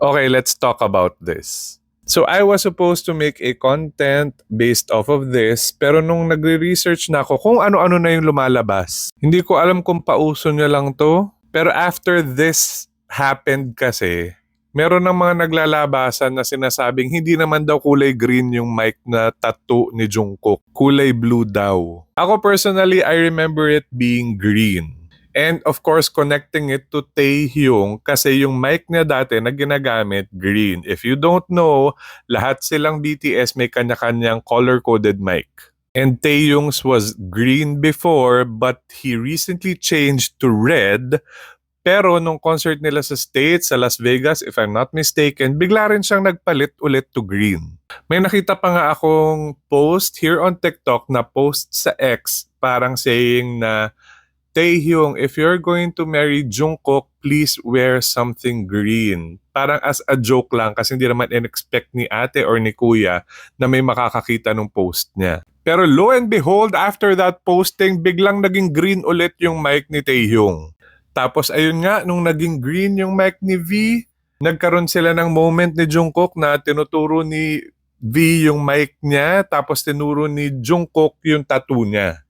Okay, let's talk about this. So I was supposed to make a content based off of this, pero nung nagre-research na ako kung ano-ano na yung lumalabas, hindi ko alam kung pauso niya lang to. Pero after this happened kasi, meron ng mga naglalabasan na sinasabing hindi naman daw kulay green yung mic na tattoo ni Jungkook. Kulay blue daw. Ako personally, I remember it being green. And of course, connecting it to Taehyung kasi yung mic niya dati na ginagamit, green. If you don't know, lahat silang BTS may kanya-kanyang color-coded mic. And Taehyung's was green before but he recently changed to red. Pero nung concert nila sa States, sa Las Vegas, if I'm not mistaken, bigla rin siyang nagpalit ulit to green. May nakita pa nga akong post here on TikTok na post sa X parang saying na Taehyung, if you're going to marry Jungkook, please wear something green. Parang as a joke lang kasi hindi naman in-expect ni ate or ni kuya na may makakakita ng post niya. Pero lo and behold, after that posting, biglang naging green ulit yung mic ni Taehyung. Tapos ayun nga, nung naging green yung mic ni V, nagkaroon sila ng moment ni Jungkook na tinuturo ni V yung mic niya, tapos tinuro ni Jungkook yung tattoo niya.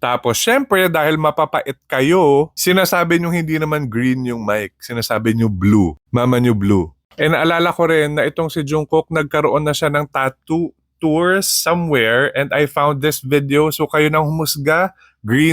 Tapos, syempre, dahil mapapait kayo, sinasabi nyo hindi naman green yung mic. Sinasabi nyo blue. Mama nyo blue. And naalala ko rin na itong si Jungkook, nagkaroon na siya ng tattoo tour somewhere and I found this video. So, kayo nang humusga, green